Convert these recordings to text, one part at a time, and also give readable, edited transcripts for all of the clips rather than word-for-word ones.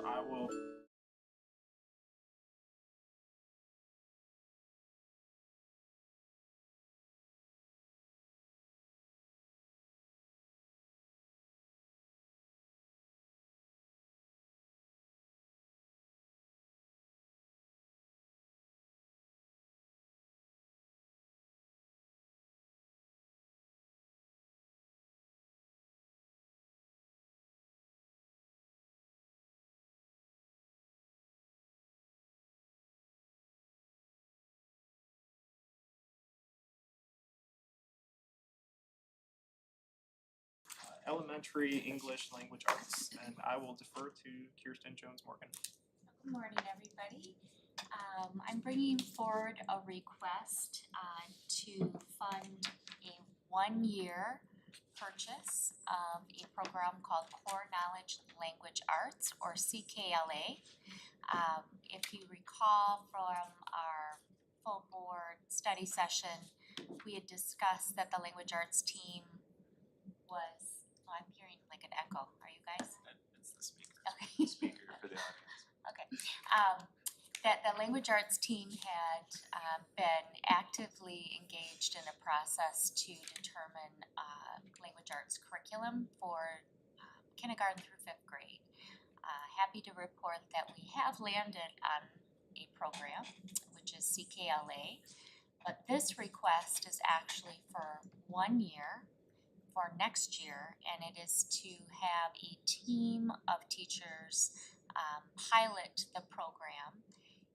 I will. Elementary English Language Arts, and I will defer to Kirsten Jones Morgan. Good morning, everybody. I'm bringing forward a request to fund a one-year purchase of a program called Core Knowledge Language Arts, or CKLA. If you recall from our full board study session, we had discussed that the language arts team was, oh, I'm hearing like an echo. Are you guys? It's the speaker. Okay. Speaker for the audience. Okay. That the language arts team had been actively engaged in a process to determine language arts curriculum for kindergarten through fifth grade. Happy to report that we have landed on a program, which is CKLA, but this request is actually for 1 year for next year, and it is to have a team of teachers pilot the program.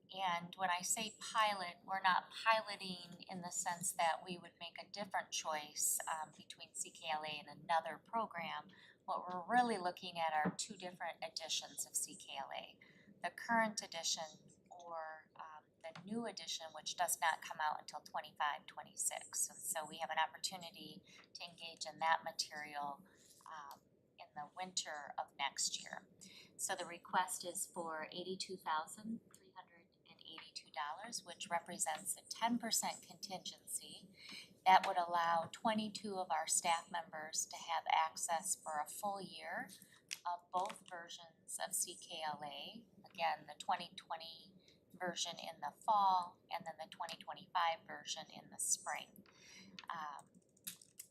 And when I say pilot, we're not piloting in the sense that we would make a different choice between CKLA and another program. What we're really looking at are two different editions of CKLA. The current edition or the new edition, which does not come out until 25-26. And so we have an opportunity to engage in that material in the winter of next year. So the request is for $82,382, which represents a 10% contingency. That would allow 22 of our staff members to have access for a full year of both versions of CKLA. Again, the 2020 version in the fall and then the 2025 version in the spring.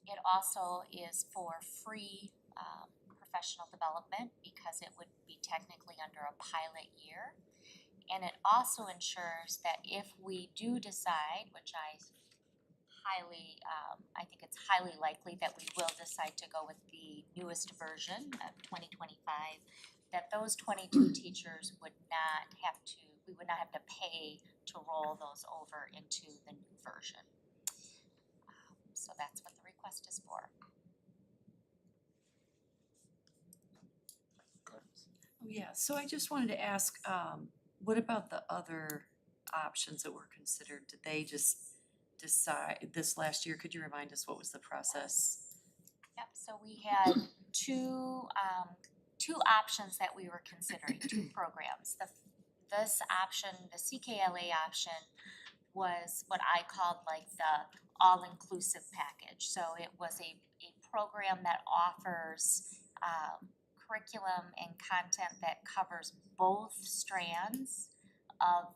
It also is for free professional development because it would be technically under a pilot year. And it also ensures that if we do decide, which I think it's highly likely that we will decide to go with the newest version of 2025, that those 22 teachers we would not have to pay to roll those over into the new version. So that's what the request is for. Oh, yeah, so I just wanted to ask, what about the other options that were considered? Did they just decide this last year? Could you remind us what was the process? Yep, so we had two options that we were considering, two programs. This option, the CKLA option, was what I called like the all-inclusive package. So it was a program that offers curriculum and content that covers both strands of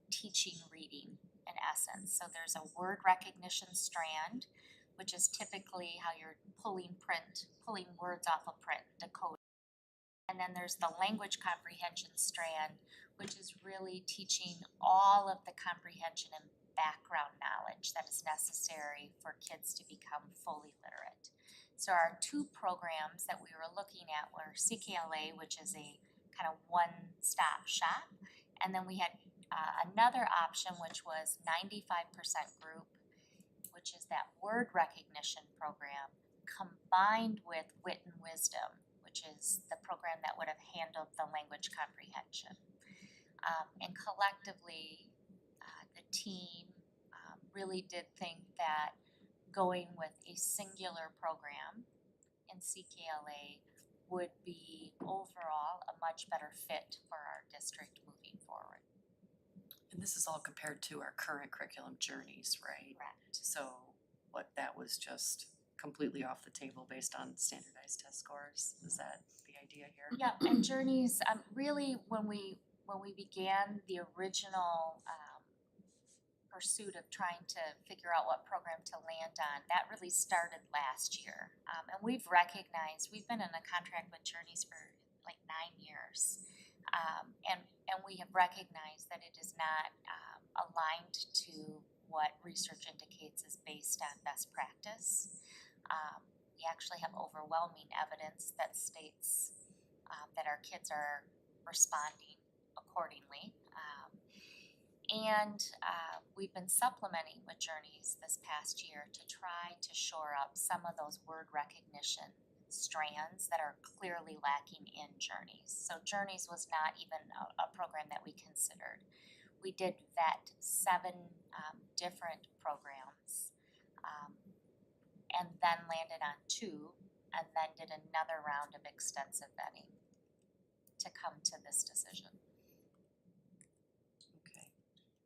teaching reading in essence. So there's a word recognition strand, which is typically how you're pulling words off of print, decoding. And then there's the language comprehension strand, which is really teaching all of the comprehension and background knowledge that is necessary for kids to become fully literate. So our two programs that we were looking at were CKLA, which is a kind of one-stop shop, and then we had another option, which was 95% group, which is that word recognition program combined with Wit and Wisdom, which is the program that would have handled the language comprehension. And collectively, the team really did think that going with a singular program in CKLA would be overall a much better fit for our district moving forward. And this is all compared to our current curriculum journeys, right? Correct. So that was just completely off the table based on standardized test scores? Is that the idea here. Yeah, and Journeys, really, when we began the original, pursuit of trying to figure out what program to land on, that really started last year. And we've recognized, we've been in a contract with Journeys for like 9 years. And we have recognized that it is not, aligned to what research indicates is based on best practice. We actually have overwhelming evidence that states, that our kids are responding accordingly. And we've been supplementing with Journeys this past year to try to shore up some of those word recognition strands that are clearly lacking in Journeys. So Journeys was not even a program that we considered. We did vet 7 different programs, and then landed on 2, and then did another round of extensive vetting to come to this decision. Okay.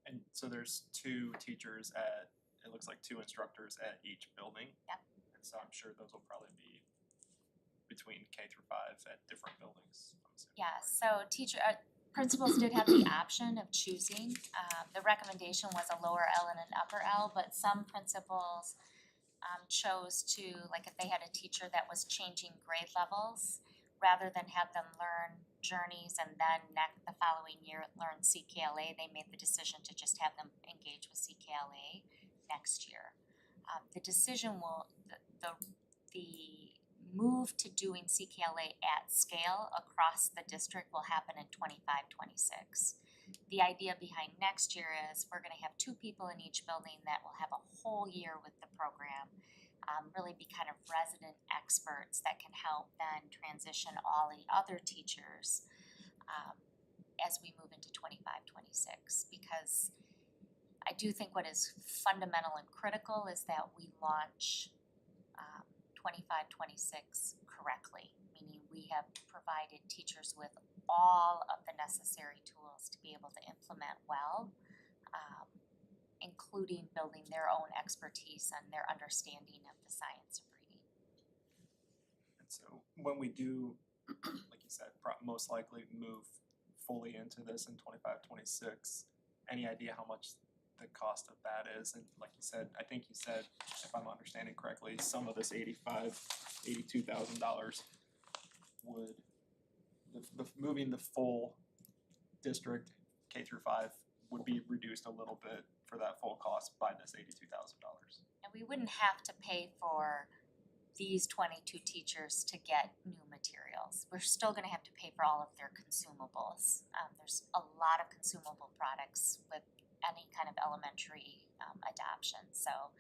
And so there's 2 teachers at, it looks like 2 instructors at each building. Yep. And so I'm sure those will probably be between K through 5 at different buildings. I'm assuming. Yeah, so principals did have the option of choosing. The recommendation was a lower L and an upper L, but some principals chose to, like if they had a teacher that was changing grade levels, rather than have them learn Journeys and then the following year learn CKLA, they made the decision to just have them engage with CKLA next year. The decision will, the move to doing CKLA at scale across the district will happen in 25-26. The idea behind next year is we're gonna have 2 people in each building that will have a whole year with the program. Really be kind of resident experts that can help then transition all the other teachers as we move into 25-26. Because I do think what is fundamental and critical is that we launch 25-26 correctly, meaning we have provided teachers with all of the necessary tools to be able to implement well, including building their own expertise and their understanding of the science of reading. And so when we do, like you said, most likely move fully into this in 25-26, any idea how much the cost of that is? And like you said, I think you said, if I'm understanding correctly, some of this $82,000 would, the moving the full district K through 5 would be reduced a little bit for that full cost by this $82,000. And we wouldn't have to pay for these 22 teachers to get new materials. We're still gonna have to pay for all of their consumables. There's a lot of consumable products with any kind of elementary adoption, so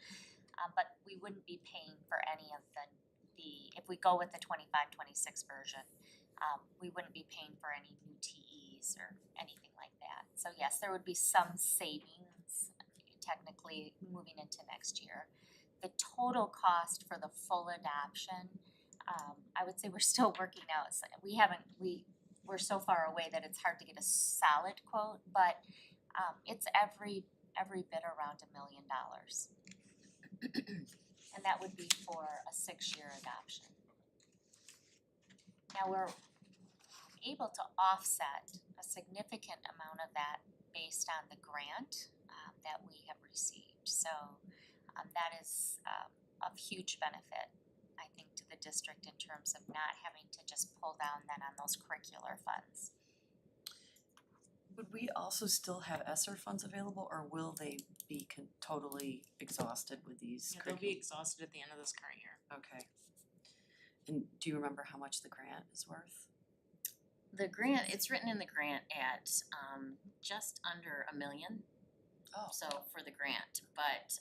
but we wouldn't be paying for any of the if we go with the 25-26 version, we wouldn't be paying for any new TEs or anything like that. So yes, there would be some savings technically moving into next year. The total cost for the full adoption, I would say we're still working out. So we're so far away that it's hard to get a solid quote, but it's every bit around $1 million. And that would be for a 6-year adoption. Now we're able to offset a significant amount of that based on the grant that we have received. So that is of huge benefit, I think, to the district in terms of not having to just pull down then on those curricular funds. Would we also still have ESSER funds available, or will they be totally exhausted with these Yeah, they'll be curriculum? exhausted at the end of this current year. Okay. And do you remember how much the grant is worth? The grant, it's written in the grant at just under $1 million, Oh, so for the grant, but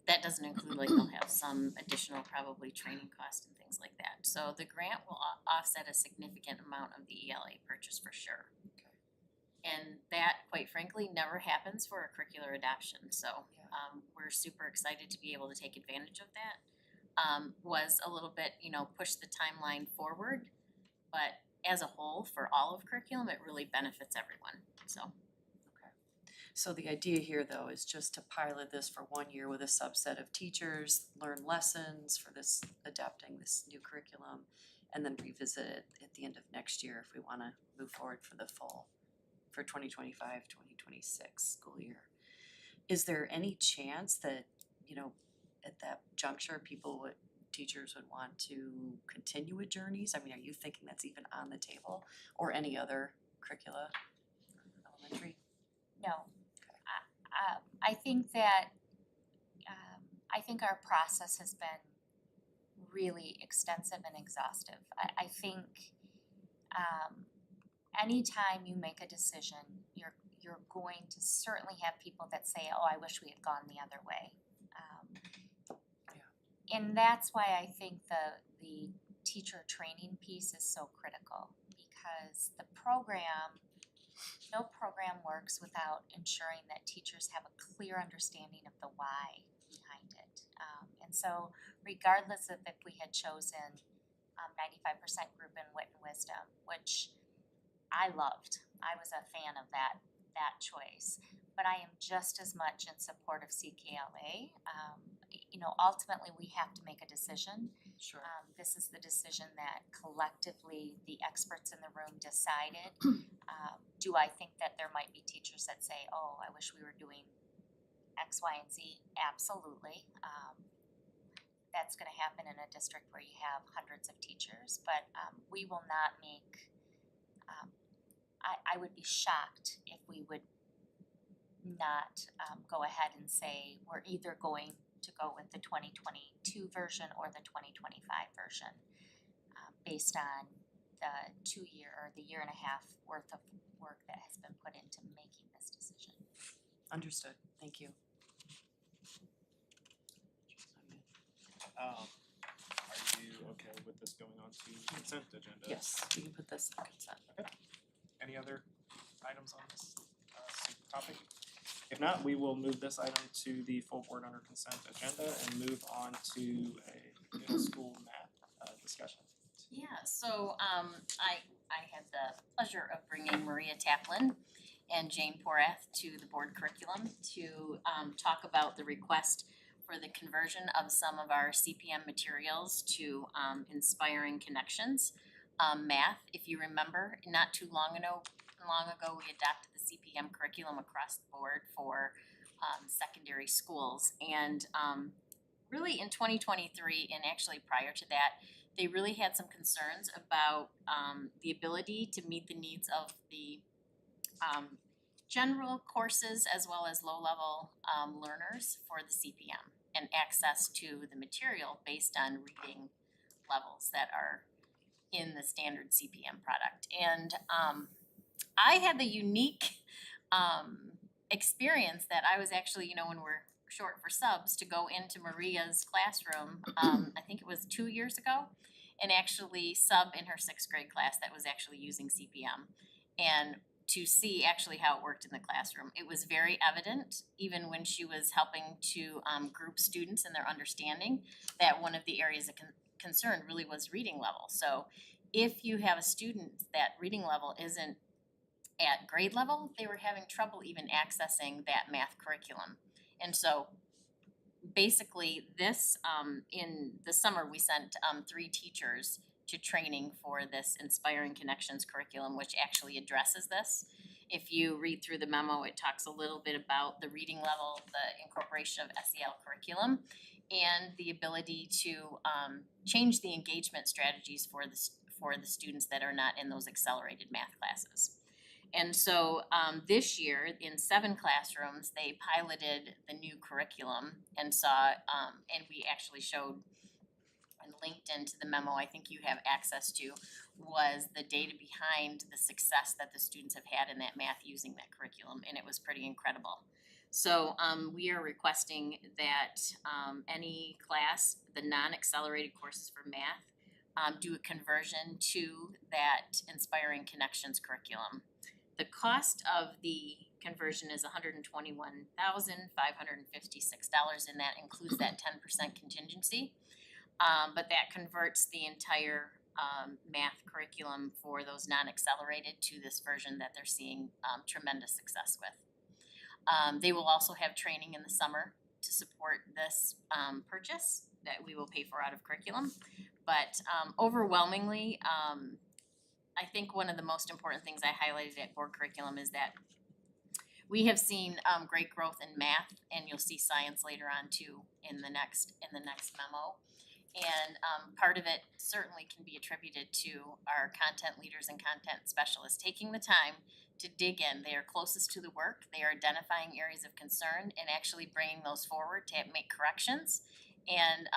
that doesn't include, like, they'll have some additional probably training costs and things like that. So the grant will offset a significant amount of the ELA purchase for sure. okay. And that, quite frankly, never happens for a curricular adoption, so Yeah. we're super excited to be able to take advantage of that. Was a little bit, push the timeline forward, but as a whole, for all of curriculum, it really benefits everyone, so. So the idea here, though, is just to pilot this for 1 year with a subset of teachers, learn lessons for this, adapting this new curriculum, and then revisit it at the end of next year if we wanna move forward for the fall, for 2025-2026 school year. Is there any chance that, at that juncture, teachers would want to continue with Journeys? I mean, are you thinking that's even on the table, or any other curricula for elementary? No. I think that, I think our process has been really extensive and exhaustive. I think, anytime you make a decision, you're going to certainly have people that say, oh, I wish we had gone the other way. And that's why I think the teacher training piece is so critical, because the program, no program works without ensuring that teachers have a clear understanding of the why behind it. And so regardless of if we had chosen 95% group in Wit and Wisdom, which I loved, I was a fan of that choice, but I am just as much in support of CKLA. Ultimately we have to make a decision. Sure. This is the decision that collectively the experts in the room decided. Do I think that there might be teachers that say, oh, I wish we were doing X, Y, and Z? Absolutely. That's gonna happen in a district where you have hundreds of teachers, but we will not make, I would be shocked if we would not go ahead and say we're either going to go with the 2022 version or the 2025 version, based on the 2 year or the year and a half worth of work that has been put into making this decision. Understood, thank you. Are you okay with this going on to consent agenda? Yes, we can put this on consent. Any other items on this topic? If not, we will move this item to the full board under consent agenda and move on to a middle school math discussion. Yeah, so I had the pleasure of bringing Maria Taplin and Jane Porath to the board curriculum to talk about the request for the conversion of some of our CPM materials to Inspiring Connections math. If you remember, not too long ago we adopted the CPM curriculum across the board for secondary schools, and really in 2023 and actually prior to that, they really had some concerns about the ability to meet the needs of the general courses as well as low-level learners for the CPM and access to the material based on reading levels that are in the standard CPM product. And I had the unique experience that I was actually, when we're short for subs, to go into Maria's classroom, I think it was 2 years ago, and actually sub in her 6th grade class that was actually using CPM. And to see actually how it worked in the classroom. It was very evident, even when she was helping to group students in their understanding, that one of the areas of concern really was reading level. So if you have a student that reading level isn't at grade level, they were having trouble even accessing that math curriculum. And so basically this, in the summer, we sent 3 teachers to training for this Inspiring Connections curriculum, which actually addresses this. If you read through the memo, it talks a little bit about the reading level, the incorporation of SEL curriculum, and the ability to change the engagement strategies for the students that are not in those accelerated math classes. And so this year, in 7 classrooms, they piloted the new curriculum and saw, and we actually showed and linked into the memo, I think you have access to, was the data behind the success that the students have had in that math using that curriculum, and it was pretty incredible. So we are requesting that any class, the non-accelerated courses for math, do a conversion to that Inspiring Connections curriculum. The cost of the conversion is $121,556, and that includes that 10% contingency. But that converts the entire math curriculum for those non-accelerated to this version that they're seeing tremendous success with. They will also have training in the summer to support this purchase that we will pay for out of curriculum. but overwhelmingly, I think one of the most important things I highlighted at board curriculum is that we have seen great growth in math, and you'll see science later on too in the next memo. And part of it certainly can be attributed to our content leaders and content specialists taking the time to dig in. They are closest to the work, they are identifying areas of concern and actually bringing those forward to make corrections and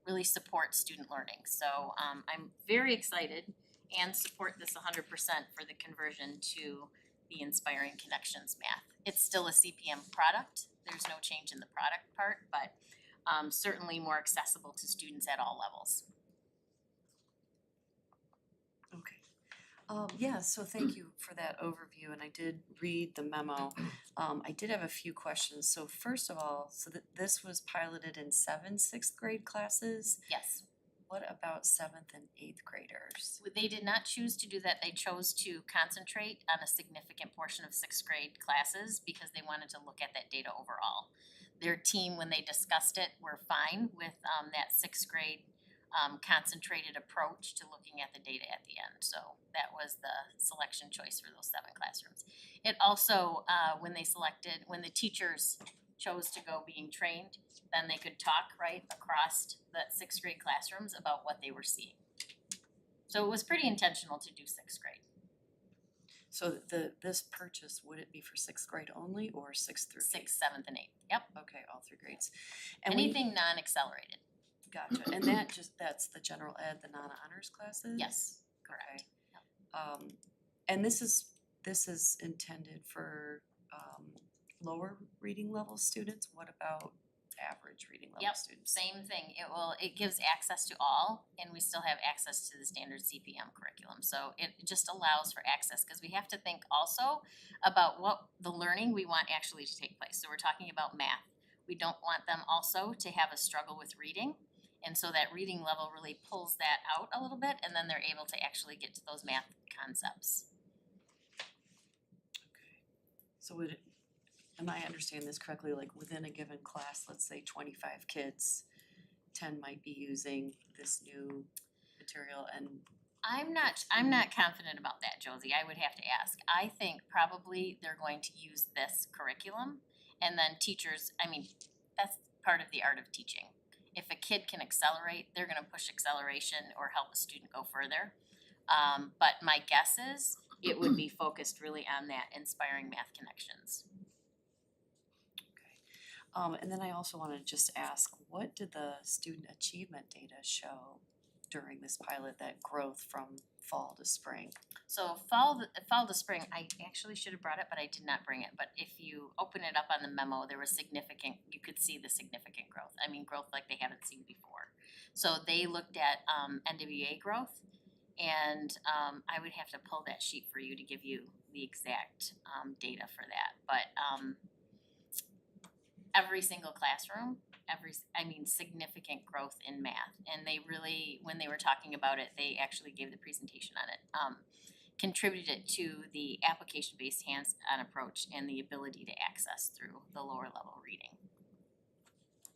really support student learning. So I'm very excited and support this 100% for the conversion to the Inspiring Connections math. It's still a CPM product, there's no change in the product part, but certainly more accessible to students at all levels. Okay. Yeah, so thank you for that overview, and I did read the memo. I did have a few questions. So first of all, this was piloted in 7 6th grade classes. Yes, What about 7th and 8th graders? they did not choose to do that, they chose to concentrate on a significant portion of 6th grade classes because they wanted to look at that data overall. Their team, when they discussed it, were fine with that 6th grade concentrated approach to looking at the data at the end. So that was the selection choice for those 7 classrooms. It also, when the teachers chose to go being trained, then they could talk right across the 6th grade classrooms about what they were seeing. So it was pretty intentional to do 6th grade. So this purchase, would it be for 6th grade only or 6th through 8th? 6th, 7th, and 8th, yep. Okay, all 3 grades. And when you- Anything non-accelerated, Gotcha, and that's the general ed, the non-honors classes? yes, correct. Okay. And this is intended for lower reading level students. What about average reading level Yep, students? same thing, it gives access to all, and we still have access to the standard CPM curriculum, so it just allows for access, cause we have to think also about what the learning we want actually to take place, so we're talking about math. We don't want them also to have a struggle with reading, and so that reading level really pulls that out a little bit, and then they're able to actually get to those math concepts. Okay. So would it, am I understanding this correctly, like within a given class, let's say 25 kids, 10 might be using this new material and I'm not confident about that, Josie, I would have to ask. I think probably they're going to use this curriculum, and then teachers, I mean, that's part of the art of teaching. If a kid can accelerate, they're gonna push acceleration or help a student go further. But my guess is it would be focused really on that inspiring math connections. and then I also wanna just ask, what did the student achievement data show during this pilot, that growth from fall to spring? So fall to spring, I actually should have brought it, but I did not bring it, but if you open it up on the memo, there was significant, you could see the significant growth, I mean, growth like they haven't seen before. So they looked at NWA growth, and I would have to pull that sheet for you to give you the exact data for that, but every single classroom, significant growth in math, and they really, when they were talking about it, they actually gave the presentation on it. Contributed to the application-based hands-on approach and the ability to access through the lower level reading.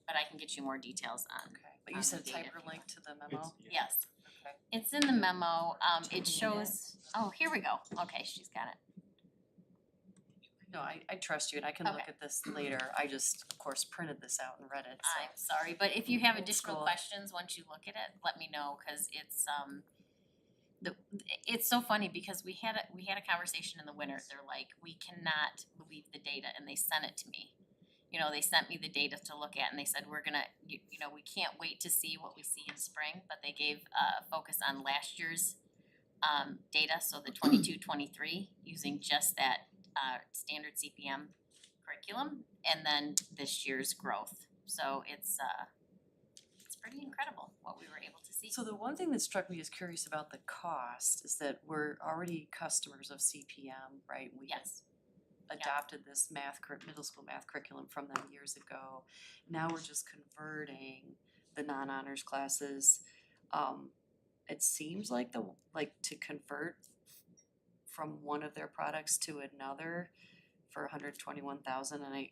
But I can get you more details on, Okay, but you said the data. hyperlink to the memo? yes, Okay. it's in the memo, it shows, oh, here we go, okay, she's got it. No, I trust you and I can look Okay. at this later. I just, of course, printed this out and read it, so. I'm sorry, but if you have Old additional school. questions, once you look at it, let me know, cause it's so funny because we had a conversation in the winter, they're like, we cannot believe the data, and they sent it to me. You know, they sent me the data to look at, and they said, we're gonna, you know, we can't wait to see what we see in spring, but they gave focus on last year's data, so the 22-23, using just that standard CPM curriculum, and then this year's growth. So it's pretty incredible what we were able to see. So the one thing that struck me as curious about the cost is that we're already customers of CPM, right? We Yes, adopted this middle school math curriculum from them years ago. Now we're just converting the non-honors classes. It seems like to convert from one of their products to another for $121,000, and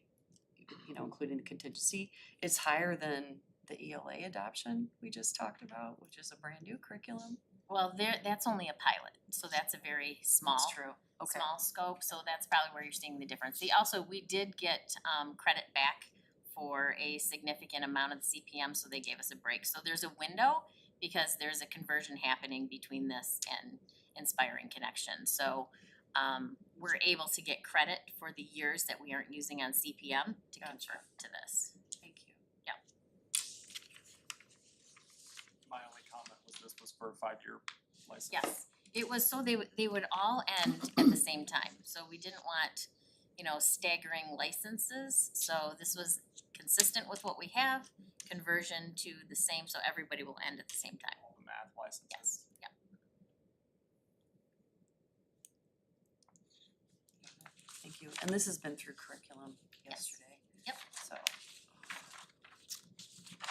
including the contingency, it's higher than the ELA adoption we just talked about, which is a brand new curriculum? Well, that's only a pilot, so that's a very small. That's true. Okay. Small scope, so that's probably where you're seeing the difference. We did get credit back for a significant amount of the CPM, so they gave us a break. So there's a window because there's a conversion happening between this and Inspiring Connection. So we're able to get credit for the years that we aren't using on CPM to convert to this. Thank you. My only comment was this was for a 5-year license. Yes, it was so they would all end at the same time, so we didn't want, staggering licenses, so this was consistent with what we have, conversion to the same, so everybody will end at the same time. All the math licenses. Yes, yeah. Thank you. And this has been through curriculum Yes. yesterday. Yep. So.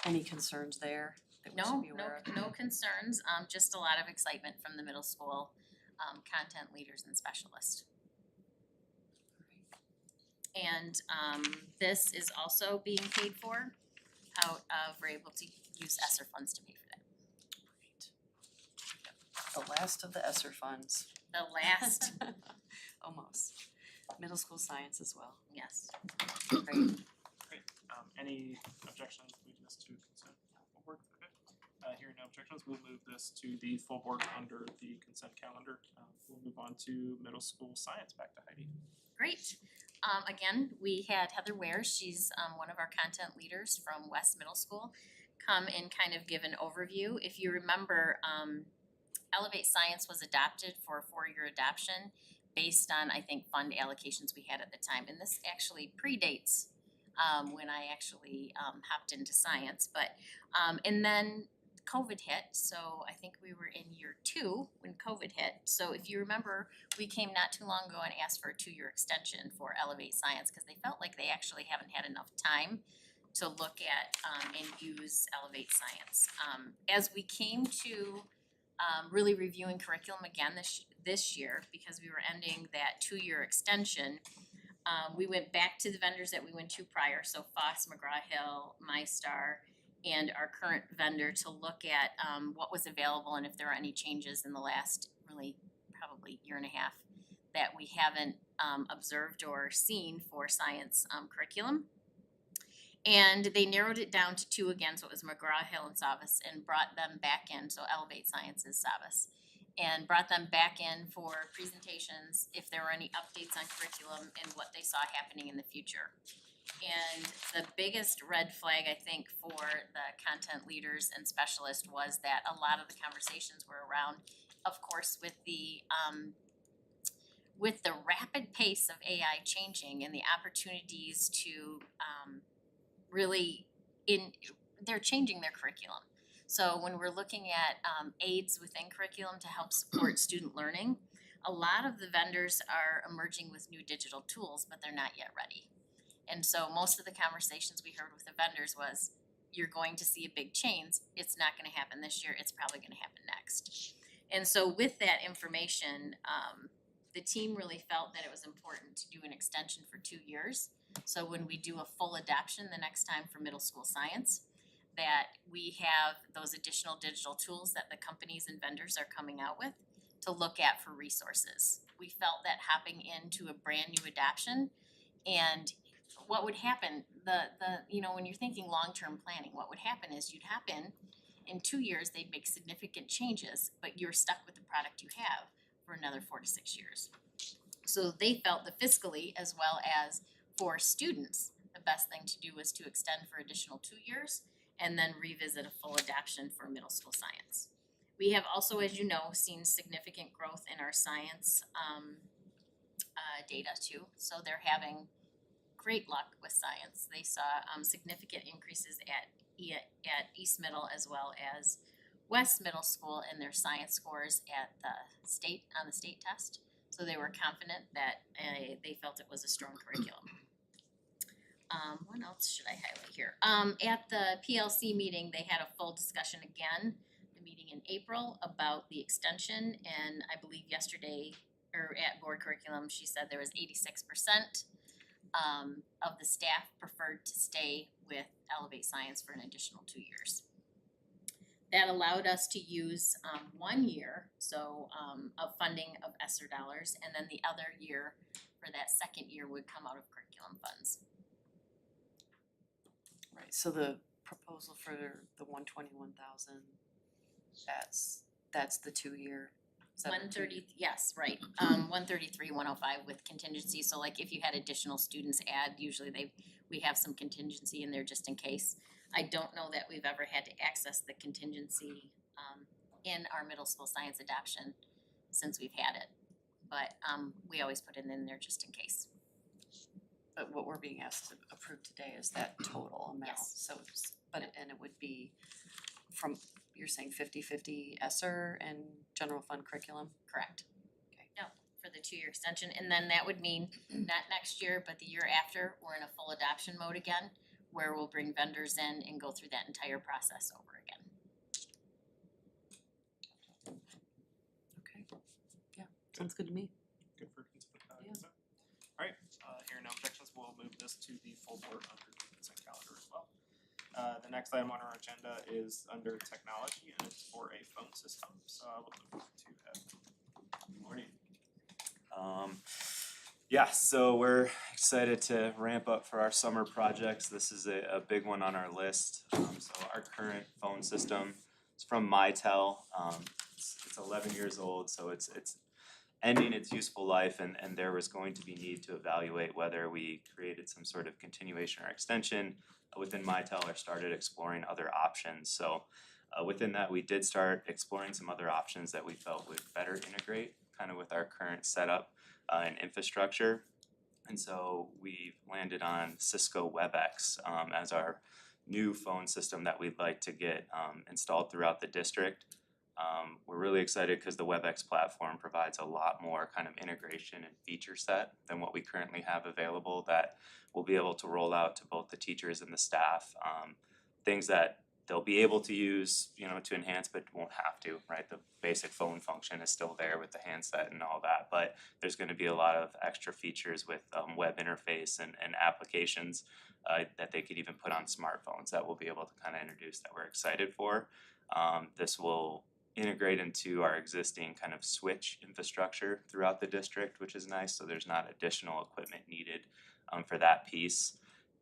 Any concerns there that we should be aware of? No concerns, just a lot of excitement from the middle school, content leaders and specialists. And this is also being paid for out of, we're able to use ESSER funds to pay for that. Great. The last of the ESSER funds. The last, Almost. Middle school science as well. yes. Great. Great. Any objections, moving this to consent full board? Okay. Hearing no objections, we'll move this to the full board under the consent calendar. We'll move on to middle school science. Back to Heidi. Great. Again, we had Heather Ware, she's one of our content leaders from West Middle School, come and kind of give an overview. If you remember, Elevate Science was adopted for a 4-year adoption based on, I think, fund allocations we had at the time. And this actually predates when I actually hopped into science. But and then COVID hit, so I think we were in year 2 when COVID hit. So if you remember, we came not too long ago and asked for a 2-year extension for Elevate Science because they felt like they actually haven't had enough time to look at and use Elevate Science. As we came to really reviewing curriculum again this year, because we were ending that 2-year extension, we went back to the vendors that we went to prior, so Foss, McGraw-Hill, MyStar, and our current vendor to look at what was available and if there are any changes in the last really probably year and a half that we haven't observed or seen for science curriculum. And they narrowed it down to 2 again, so it was McGraw-Hill and Savas, and brought them back in, so Elevate Science is Savas, and brought them back in for presentations if there were any updates on curriculum and what they saw happening in the future. And the biggest red flag, I think, for the content leaders and specialists was that a lot of the conversations were around, of course, with the rapid pace of AI changing and the opportunities to they're changing their curriculum. So when we're looking at aids within curriculum to help support student learning, a lot of the vendors are emerging with new digital tools, but they're not yet ready. And so most of the conversations we heard with the vendors was, you're going to see a big change, it's not gonna happen this year, it's probably gonna happen next. And so with that information, the team really felt that it was important to do an extension for 2 years. So when we do a full adoption the next time for middle school science, that we have those additional digital tools that the companies and vendors are coming out with to look at for resources. We felt that hopping into a brand new adoption, and what would happen, when you're thinking long-term planning, what would happen is you'd hop in 2 years they'd make significant changes, but you're stuck with the product you have for another 4 to 6 years. So they felt that fiscally as well as for students, the best thing to do was to extend for additional 2 years and then revisit a full adoption for middle school science. We have also, as you know, seen significant growth in our science data too. So they're having great luck with science. They saw significant increases at East Middle as well as West Middle School in their science scores at the state, on the state test. So they were confident that they felt it was a strong curriculum. What else should I highlight here? At the PLC meeting, they had a full discussion again, the meeting in April, about the extension, and I believe yesterday, or at board curriculum, she said there was 86% of the staff preferred to stay with Elevate Science for an additional 2 years. That allowed us to use 1 year, of funding of ESSER dollars, and then the other year for that second year would come out of curriculum funds. Right, so the proposal for the 121,000, that's the 2-year. 130, yes, right, 133, 105 with contingency, so like if you had additional students add, usually we have some contingency in there just in case. I don't know that we've ever had to access the contingency in our middle school science adoption since we've had it. But we always put it in there just in case. But what we're being asked to approve today is that total amount, Yes. so and it would be from, you're saying 50/50 ESSER and general fund curriculum? Correct. Okay. Yep, for the 2-year extension, and then that would mean not next year, but the year after, we're in a full adoption mode again, where we'll bring vendors in and go through that entire process over again. Okay, yeah, sounds good to me. Good for consent. Yeah. Alright, hearing no objections, we'll move this to the full board under the consent calendar as well. The next item on our agenda is under technology and it's for a phone system, so I will move to Ed. Good morning. Yeah, so we're excited to ramp up for our summer projects. This is a big one on our list. So our current phone system is from Mitel. It's 11 years old, so it's ending its useful life, and there was going to be need to evaluate whether we created some sort of continuation or extension within Mitel or started exploring other options. So within that, we did start exploring some other options that we felt would better integrate kind of with our current setup and infrastructure. And so we've landed on Cisco WebEx as our new phone system that we'd like to get installed throughout the district. We're really excited because the WebEx platform provides a lot more kind of integration and feature set than what we currently have available that we'll be able to roll out to both the teachers and the staff. Things that they'll be able to use, to enhance, but won't have to, right? The basic phone function is still there with the handset and all that, but there's gonna be a lot of extra features with web interface and applications that they could even put on smartphones that we'll be able to kind of introduce that we're excited for. This will integrate into our existing kind of switch infrastructure throughout the district, which is nice, so there's not additional equipment needed for that piece.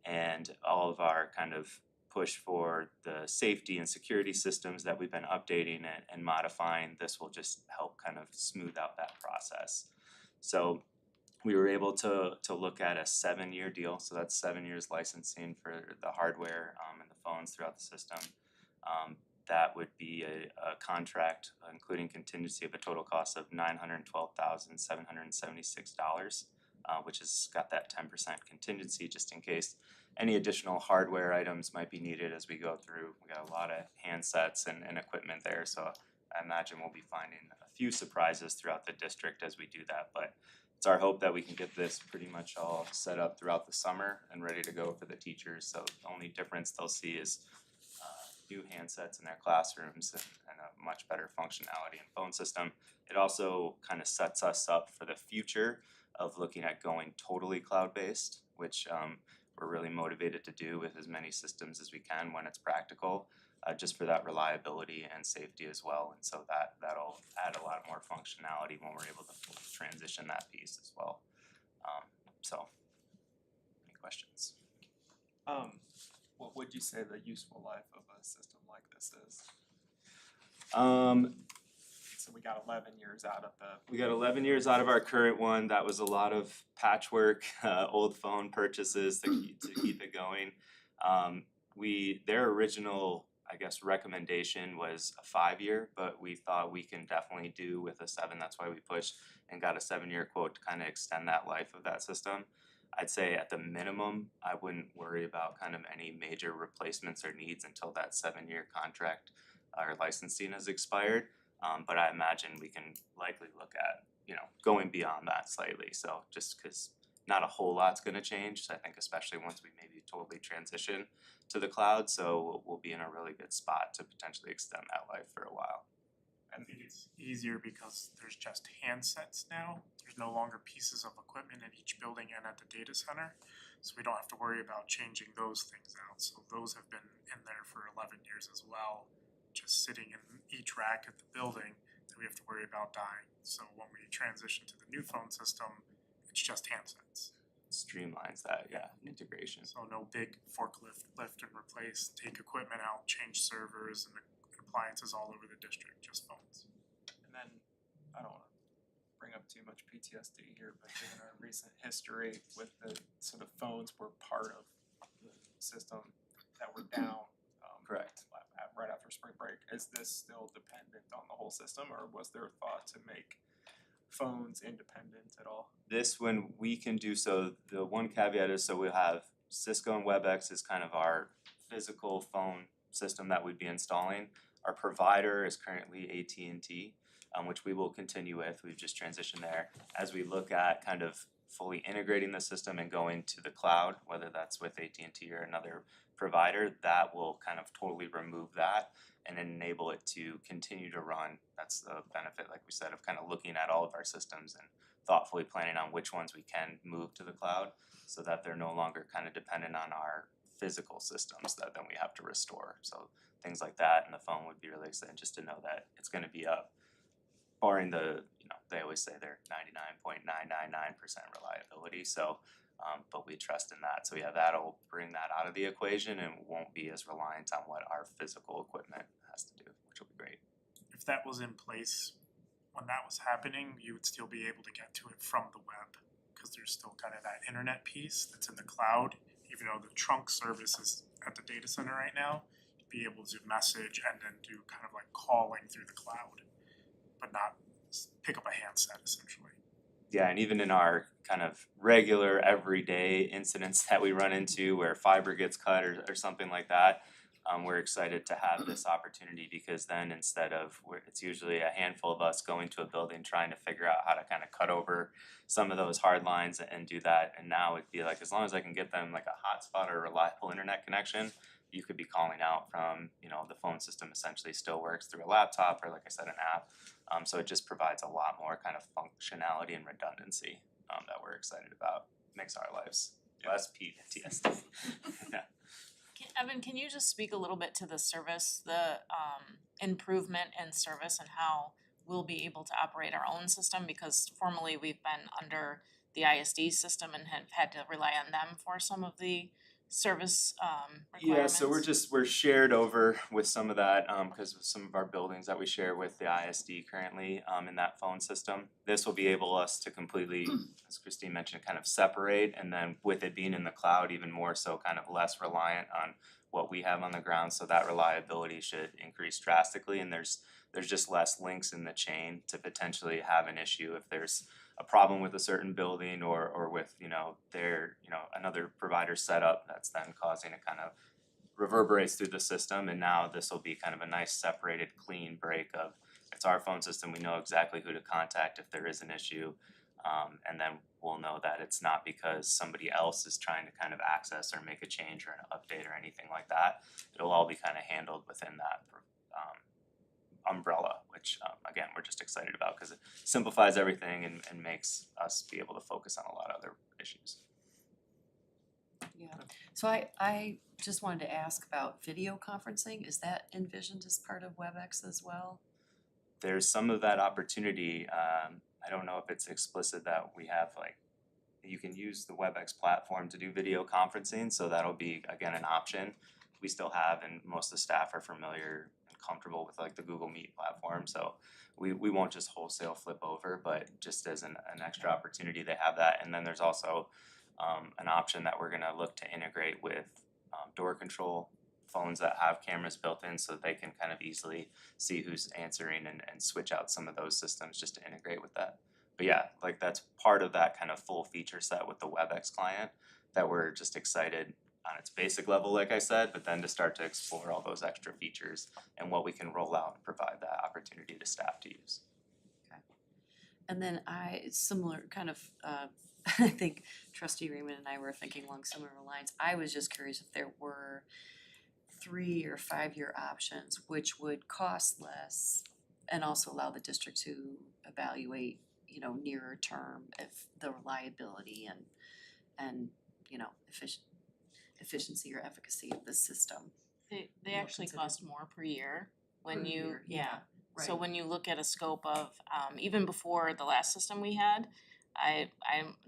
And all of our kind of push for the safety and security systems that we've been updating and modifying, this will just help kind of smooth out that process. So we were able to look at a 7-year deal, so that's 7 years licensing for the hardware and the phones throughout the system. That would be a contract including contingency of a total cost of $912,776, which has got that 10% contingency just in case any additional hardware items might be needed as we go through. We got a lot of handsets and equipment there, so I imagine we'll be finding a few surprises throughout the district as we do that, but it's our hope that we can get this pretty much all set up throughout the summer and ready to go for the teachers. So the only difference they'll see is new handsets in their classrooms and a much better functionality and phone system. It also kind of sets us up for the future of looking at going totally cloud-based, which we're really motivated to do with as many systems as we can when it's practical, just for that reliability and safety as well. And so that'll add a lot more functionality when we're able to fully transition that piece as well. So, any questions? What would you say the useful life of a system like this is? So we got 11 years out of We got 11 years out of our current one. That was a lot of patchwork, old phone purchases to keep it going. Their original, I guess, recommendation was a 5-year, but we thought we can definitely do with a 7. That's why we pushed and got a 7-year quote to kind of extend that life of that system. I'd say at the minimum, I wouldn't worry about kind of any major replacements or needs until that 7-year contract or licensing has expired. But I imagine we can likely look at, going beyond that slightly. So just because not a whole lot's gonna change, so I think especially once we maybe totally transition to the cloud, so we'll be in a really good spot to potentially extend that life for a while. And think it's easier because there's just handsets now. There's no longer pieces of equipment in each building and at the data center. So we don't have to worry about changing those things out. So those have been in there for 11 years as well, just sitting in each rack at the building that we have to worry about dying. So when we transition to the new phone system, it's just handsets. Streamlines that, yeah, integration. So no big forklift, lift and replace, take equipment out, change servers and appliances all over the district, just phones. And then, I don't wanna bring up too much PTSD here, but given our recent history with the, so the phones were part of the system that were down. Correct. Right after spring break, is this still dependent on the whole system, or was there thought to make phones independent at all? This when we can do so, the one caveat is so we'll have Cisco and WebEx is kind of our physical phone system that we'd be installing. Our provider is currently AT&T, which we will continue with. We've just transitioned there. As we look at kind of fully integrating the system and going to the cloud, whether that's with AT&T or another provider, that will kind of totally remove that and enable it to continue to run. That's the benefit, like we said, of kind of looking at all of our systems and thoughtfully planning on which ones we can move to the cloud so that they're no longer kind of dependent on our physical systems that then we have to restore. So things like that, and the phone would be really exciting just to know that it's gonna be up, barring the, they always say they're 99.999% reliability, so but we trust in that. So yeah, that'll bring that out of the equation and won't be as reliant on what our physical equipment has to do, which will be great. If that was in place when that was happening, you would still be able to get to it from the web, because there's still kind of that internet piece that's in the cloud. Even though the trunk service is at the data center right now, you'd be able to message and then do kind of like calling through the cloud, but not pick up a handset essentially. Yeah, and even in our kind of regular everyday incidents that we run into where fiber gets cut or something like that, we're excited to have this opportunity because then instead of it's usually a handful of us going to a building trying to figure out how to kind of cut over some of those hard lines and do that, and now it'd be like as long as I can get them like a hotspot or a reliable internet connection, you could be calling out from, the phone system essentially still works through a laptop or like I said, an app. So it just provides a lot more kind of functionality and redundancy that we're excited about. Makes our lives less PTSD. Yeah. Evan, can you just speak a little bit to the service, the improvement in service and how we'll be able to operate our own system? Because formerly we've been under the ISD system and have had to rely on them for some of the service requirements. Yeah, so we're shared over with some of that, because of some of our buildings that we share with the ISD currently, in that phone system. This will be able us to completely, as Christine mentioned, kind of separate, and then with it being in the cloud, even more so kind of less reliant on what we have on the ground, so that reliability should increase drastically, and there's just less links in the chain to potentially have an issue if there's a problem with a certain building or with, their, another provider setup that's then causing it kind of reverberates through the system, and now this will be kind of a nice separated clean break of it's our phone system, we know exactly who to contact if there is an issue, and then we'll know that it's not because somebody else is trying to kind of access or make a change or an update or anything like that. It'll all be kind of handled within that umbrella, which again, we're just excited about because it simplifies everything and makes us be able to focus on a lot of other issues. Yeah, so I just wanted to ask about video conferencing, is that envisioned as part of WebEx as well? There's some of that opportunity, I don't know if it's explicit that we have like, you can use the WebEx platform to do video conferencing, so that'll be again an option. We still have, and most of the staff are familiar and comfortable with like the Google Meet platform, so we won't just wholesale flip over, but just as an extra opportunity they have that. And then there's also an option that we're gonna look to integrate with door control phones that have cameras built in so they can kind of easily see who's answering and switch out some of those systems just to integrate with that. But yeah, like that's part of that kind of full feature set with the WebEx client that we're just excited on its basic level, like I said, but then to start to explore all those extra features and what we can roll out and provide that opportunity to staff to use. And then similar kind of, I think trustee Raymond and I were thinking along similar lines. I was just curious if there were 3 or 5 year options which would cost less and also allow the district to evaluate, you know, nearer term if the reliability and, you know, efficiency or efficacy of the system. They More actually considered. cost more per year when Per you, year, yeah. So Right. when you look at a scope of, even before the last system we had, I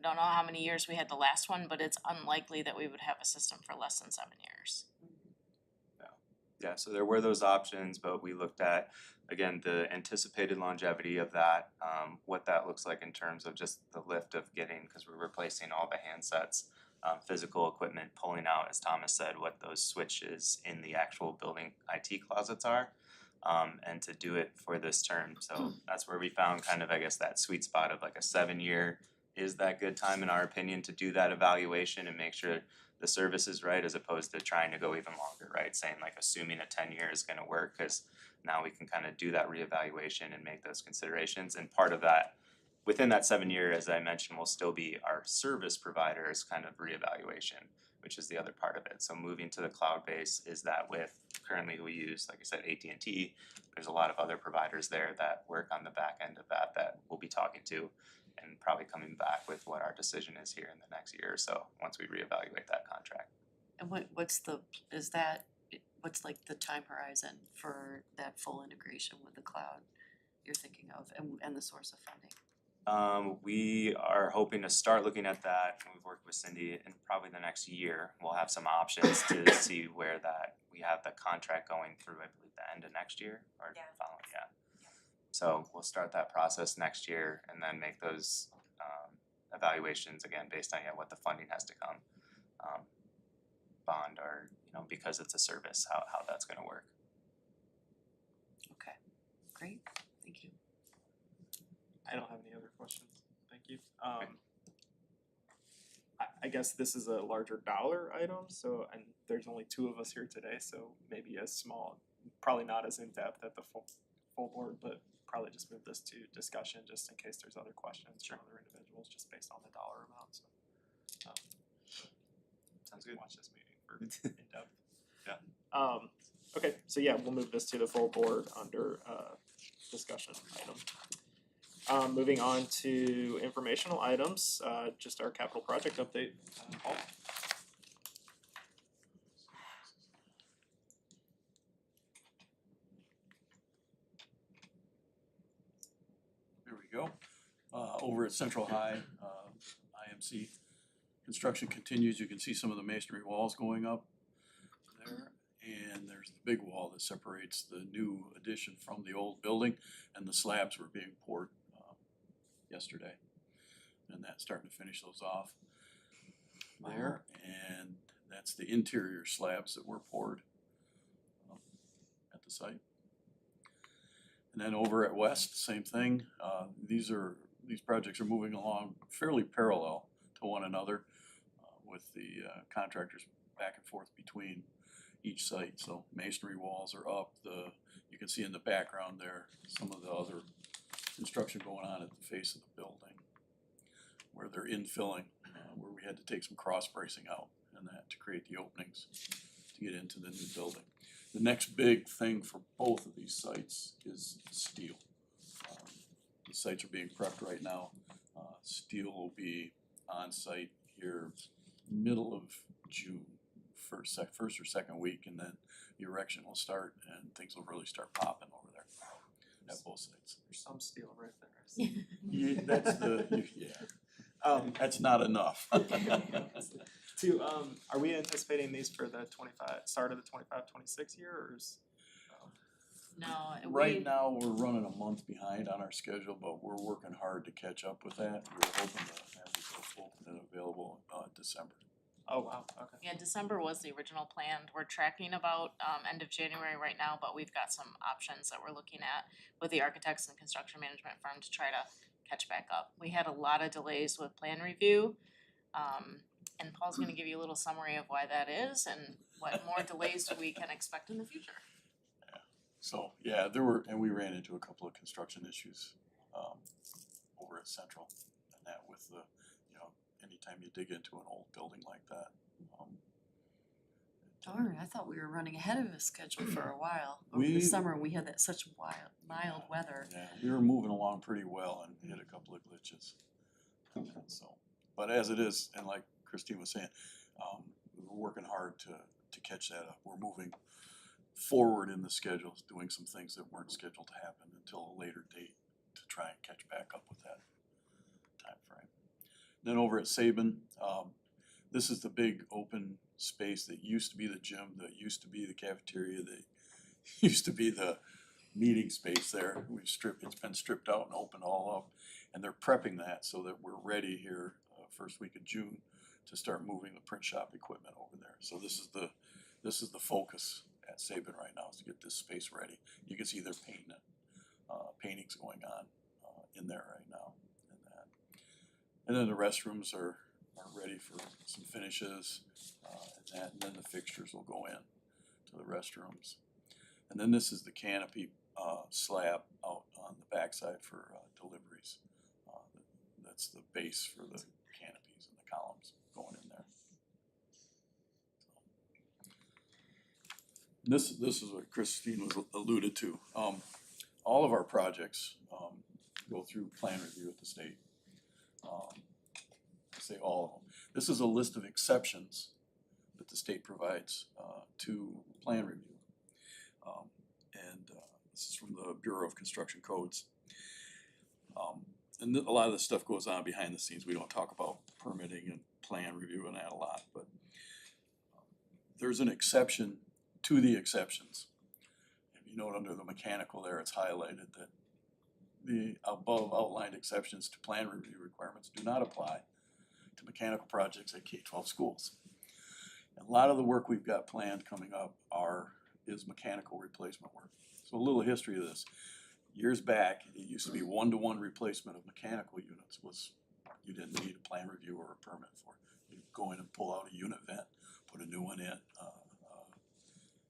don't know how many years we had the last one, but it's unlikely that we would have a system for less than 7 years. Yeah, so there were those options, but we looked at, again, the anticipated longevity of that, what that looks like in terms of just the lift of getting, because we're replacing all the handsets, physical equipment, pulling out, as Thomas said, what those switches in the actual building IT closets are, and to do it for this term. So that's where we found kind of, I guess, that sweet spot of like a 7-year is that good time in our opinion to do that evaluation and make sure the service is right, as opposed to trying to go even longer, right? Saying like assuming a 10-year is gonna work, cause now we can kind of do that reevaluation and make those considerations. And part of that, within that 7-year, as I mentioned, will still be our service provider's kind of reevaluation, which is the other part of it. So moving to the cloud base is that with currently who we use, like I said, AT&T, there's a lot of other providers there that work on the back end of that we'll be talking to and probably coming back with what our decision is here in the next year or so, once we reevaluate that contract. And what's like the time horizon for that full integration with the cloud you're thinking of and the source of funding? We are hoping to start looking at that, and we've worked with Cindy in probably the next year. We'll have some options to see where that, we have the contract going through, I believe, the end of next year or following, yeah. So we'll start that process next year and then make those evaluations again based on what the funding has to come. Bond or, because it's a service, how that's gonna work. Okay, great, thank you. I don't have any other questions, thank you. I guess this is a larger dollar item, so, and there's only 2 of us here today, so maybe a small, probably not as in-depth at the full board, but probably just move this to discussion just in case there's other questions from other individuals, just based on the dollar amount, so. Sounds good. Watch this meeting for in-depth. Yeah. Okay, so yeah, we'll move this to the full board under discussion item. Moving on to informational items, just our capital project update. Paul? There we go. Over at Central High, IMC, construction continues. You can see some of the masonry walls going up there. And there's the big wall that separates the new addition from the old building, and the slabs were being poured yesterday. And that's starting to finish those off there. And that's the interior slabs that were poured at the site. And then over at West, same thing. These projects are moving along fairly parallel to one another, with the contractors back and forth between each site. So masonry walls are up. You can see in the background there some of the other construction going on at the face of the building, where they're infilling, where we had to take some cross bracing out and that to create the openings to get into the new building. The next big thing for both of these sites is steel. The sites are being prepped right now. Steel will be on site here middle of June, first or second week, and then the erection will start and things will really start popping over there at both sites. There's some steel right there. I see. That's not enough. Are we anticipating these for the start of the 25-26 year, or is? No, Right now, we're running a month behind on our schedule, but we're working hard to catch up with that. We're hoping to have this open and available December. Oh, wow, okay. Yeah, December was the original plan. We're tracking about end of January right now, but we've got some options that we're looking at with the architects and construction management firm to try to catch back up. We had a lot of delays with plan review. And Paul's gonna give you a little summary of why that is and what more delays we can expect in the future. So, we ran into a couple of construction issues over at Central, and that with anytime you dig into an old building like that, Darn, I thought we were running ahead of the schedule for a while. Over the We- summer, we had that such mild weather. Yeah, we were moving along pretty well and hit a couple of glitches. So, but as it is, and like Christine was saying, we're working hard to catch that up. We're moving forward in the schedules, doing some things that weren't scheduled to happen until a later date to try and catch back up with that time frame. Then over at Saban, this is the big open space that used to be the gym, that used to be the cafeteria, that used to be the meeting space there. It's been stripped out and opened all up. And they're prepping that so that we're ready here, first week of June, to start moving the print shop equipment over there. So this is the focus at Saban right now, is to get this space ready. You can see they're painting it. Painting's going on in there right now. And then the restrooms are ready for some finishes, and then the fixtures will go in to the restrooms. And then this is the canopy slab out on the backside for deliveries. That's the base for the canopies and the columns going in there. This is what Christine was alluded to. All of our projects go through plan review at the state. I say all of them. This is a list of exceptions that the state provides to plan review. This is from the Bureau of Construction Codes. And a lot of this stuff goes on behind the scenes. We don't talk about permitting and plan review and that a lot, but there's an exception to the exceptions. If you note under the mechanical there, it's highlighted that the above outlined exceptions to plan review requirements do not apply to mechanical projects at K-12 schools. And a lot of the work we've got planned coming up is mechanical replacement work. So a little history of this. Years back, it used to be one-to-one replacement of mechanical units you didn't need a plan review or a permit for. You'd go in and pull out a unit vent, put a new one in,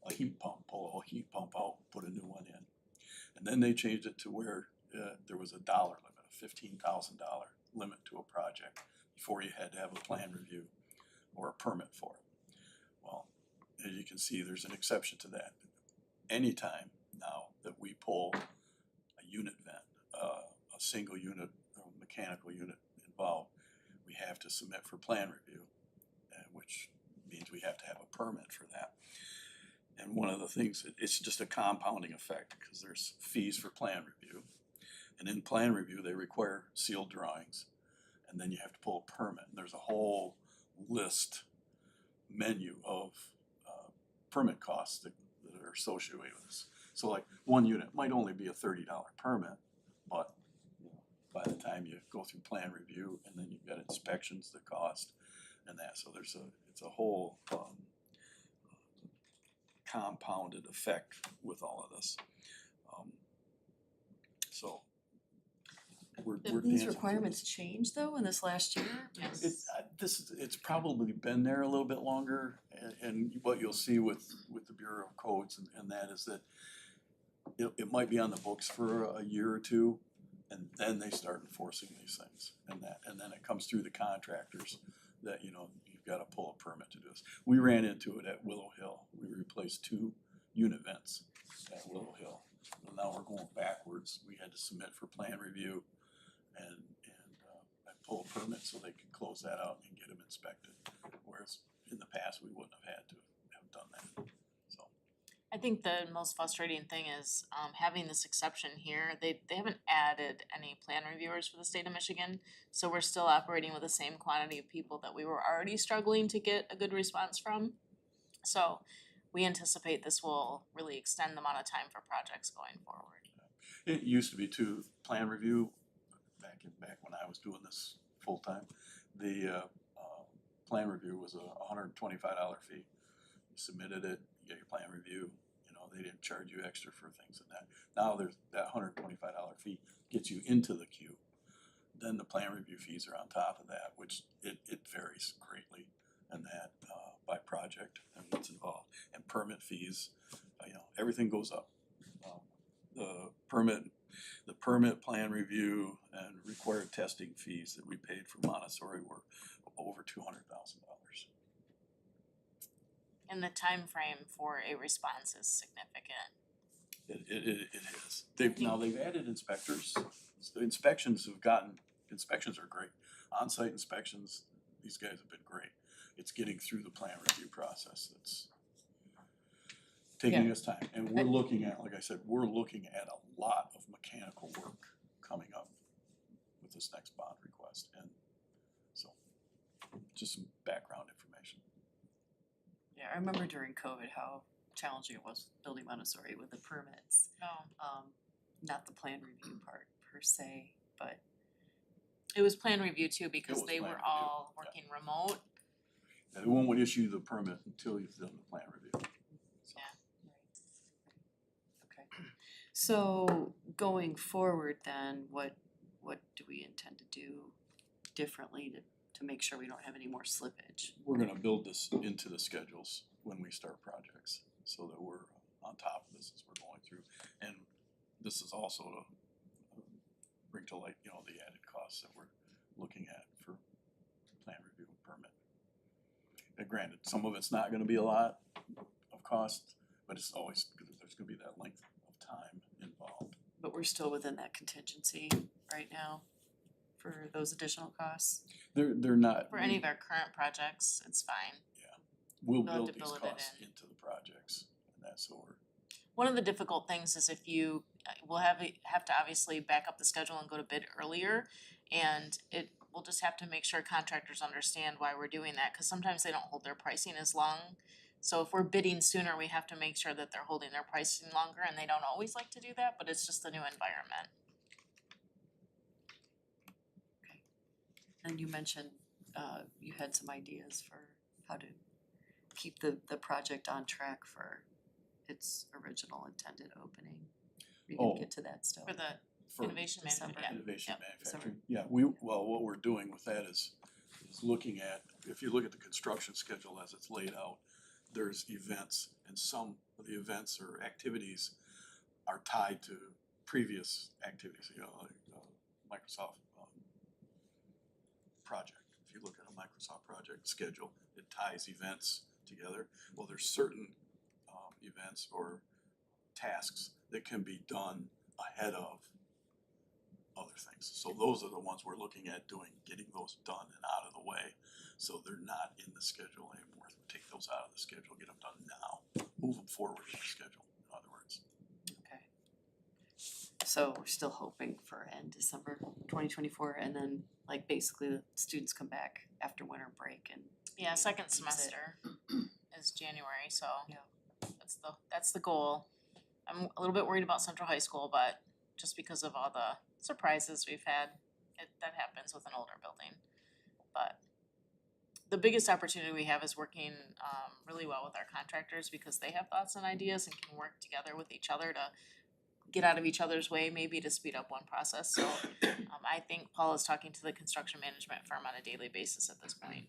a heat pump, pull a heat pump out, put a new one in. And then they changed it to where there was a dollar limit, a $15,000 limit to a project before you had to have a plan review or a permit for it. Well, as you can see, there's an exception to that. Anytime now that we pull a unit vent, a single unit, or mechanical unit involved, we have to submit for plan review, which means we have to have a permit for that. And one of the things, it's just a compounding effect, because there's fees for plan review. And in plan review, they require sealed drawings, and then you have to pull a permit. And there's a whole menu of permit costs that are associated with this. So like one unit might only be a $30 permit, but by the time you go through plan review and then you've got inspections that cost and that, so it's a whole compounded effect with all of this. So we're Have dancing these through requirements this. changed though in this last year? It's probably been there a little bit longer, and what you'll see with the Bureau of Codes and that is that it might be on the books for a year or two, and then they start enforcing these things and then it comes through the contractors that, you've got to pull a permit to do this. We ran into it at Willow Hill. We replaced 2 unit vents at Willow Hill. And now we're going backwards. We had to submit for plan review and pull a permit so they could close that out and get them inspected. Whereas in the past, we wouldn't have had to have done that. So I think the most frustrating thing is having this exception here. They haven't added any plan reviewers for the state of Michigan, so we're still operating with the same quantity of people that we were already struggling to get a good response from. So we anticipate this will really extend the amount of time for projects going forward. it used to be to plan review back when I was doing this full time. The plan review was a $125 fee. You submitted it, you get your plan review. They didn't charge you extra for things and that. Now there's that $125 fee gets you into the queue. Then the plan review fees are on top of that, which it varies greatly and that by project and what's involved. And permit fees, everything goes up. The permit plan review and required testing fees that we paid for Montessori were over $200,000. And the time frame for a response is significant. It is. They've added inspectors. The inspections are great. On-site inspections, these guys have been great. It's getting through the plan review process that's taking us time. And we're looking at, like I said, we're looking at a lot of mechanical work coming up with this next bond request. And so, just some background information. Yeah, I remember during COVID how challenging it was building Montessori with the permits. Not the plan review part per se, but It was plan review too, because was they plan were review, all yeah. working remote. They won't issue the permit until you've done the plan review. So, okay. So going forward then, what do we intend to do differently to make sure we don't have any more slippage? we're gonna build this into the schedules when we start projects, so that we're on top of this as we're going through. And this is also to bring to light, the added costs that we're looking at for plan review and permit. And granted, some of it's not gonna be a lot of cost, but it's always, there's gonna be that length of time involved. But we're still within that contingency right now for those additional costs? They're not. For any of our current projects, it's fine. We'll we'll have build to these build it costs in. into the projects, and that's what we're. One of the difficult things is if you, we'll have to obviously back up the schedule and go to bid earlier. And we'll just have to make sure contractors understand why we're doing that, cause sometimes they don't hold their pricing as long. So if we're bidding sooner, we have to make sure that they're holding their pricing longer, and they don't always like to do that, but it's just the new environment. And you mentioned you had some ideas for how to keep the project on track for its original intended opening. We can Oh. get to that still. For the for innovation management, December. yeah. Innovation Yep. manufacturing, yeah, what we're doing with that is looking at, if you look at the construction schedule as it's laid out, there's events, and some of the events or activities are tied to previous activities, like Microsoft project. If you look at a Microsoft project schedule, it ties events together. Well, there's certain events or tasks that can be done ahead of other things. So those are the ones we're looking at doing, getting those done and out of the way, so they're not in the schedule anymore. Take those out of the schedule, get them done now, move them forward in the schedule, in other words. Okay. So we're still hoping for end December 2024, and then like basically the students come back after winter break and. Yeah, second use it. semester is January, so Yeah. that's the goal. I'm a little bit worried about Central High School, but just because of all the surprises we've had, that happens with an older building. But the biggest opportunity we have is working really well with our contractors, because they have thoughts and ideas and can work together with each other to get out of each other's way, maybe to speed up one process. So I think Paul is talking to the construction management firm on a daily basis at this point.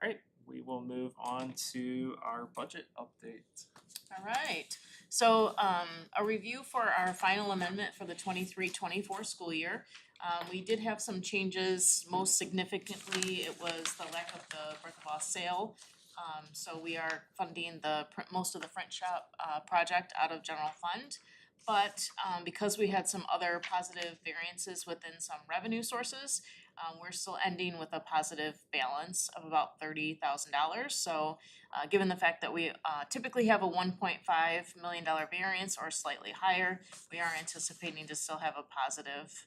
Alright, we will move on to our budget update. All right, so a review for our final amendment for the 23-24 school year. We did have some changes, most significantly, it was the lack of the Bertha Voss sale. So we are funding most of the print shop project out of general fund. But because we had some other positive variances within some revenue sources, we're still ending with a positive balance of about $30,000. So given the fact that we typically have a $1.5 million variance or slightly higher, we are anticipating to still have a positive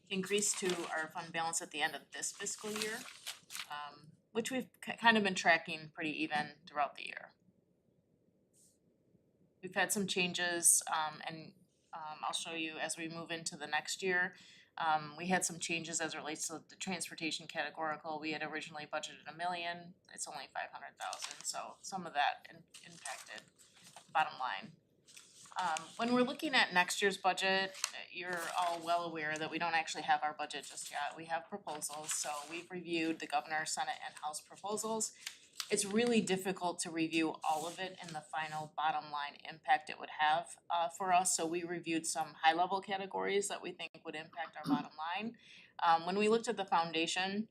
increase to our fund balance at the end of this fiscal year, which we've kind of been tracking pretty even throughout the year. We've had some changes, and I'll show you as we move into the next year. We had some changes as it relates to the transportation categorical. We had originally budgeted $1 million, it's only $500,000, so some of that impacted bottom line. When we're looking at next year's budget, you're all well aware that we don't actually have our budget just yet. We have proposals, so we've reviewed the governor, Senate, and House proposals. It's really difficult to review all of it and the final bottom line impact it would have for us. So we reviewed some high level categories that we think would impact our bottom line. When we looked at the foundation,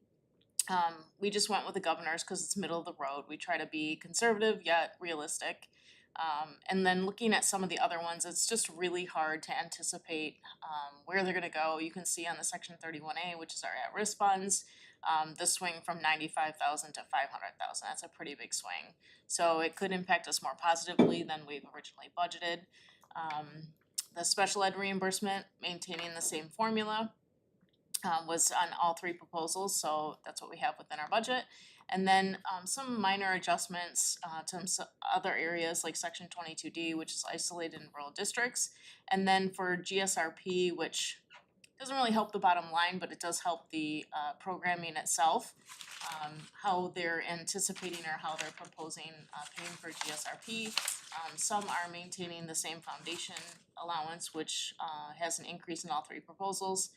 We just went with the governor's because it's middle of the road. We try to be conservative yet realistic. And then looking at some of the other ones, it's just really hard to anticipate where they're gonna go. You can see on the section 31A, which is our at-risk funds, the swing from 95,000 to 500,000. That's a pretty big swing. So it could impact us more positively than we've originally budgeted. The special ed reimbursement, maintaining the same formula, was on all three proposals, so that's what we have within our budget. And then some minor adjustments to some other areas like section 22D, which is isolated in rural districts. And then for GSRP, which doesn't really help the bottom line, but it does help the programming itself. How they're anticipating or how they're proposing paying for GSRP. Some are maintaining the same foundation allowance, which has an increase in all three proposals.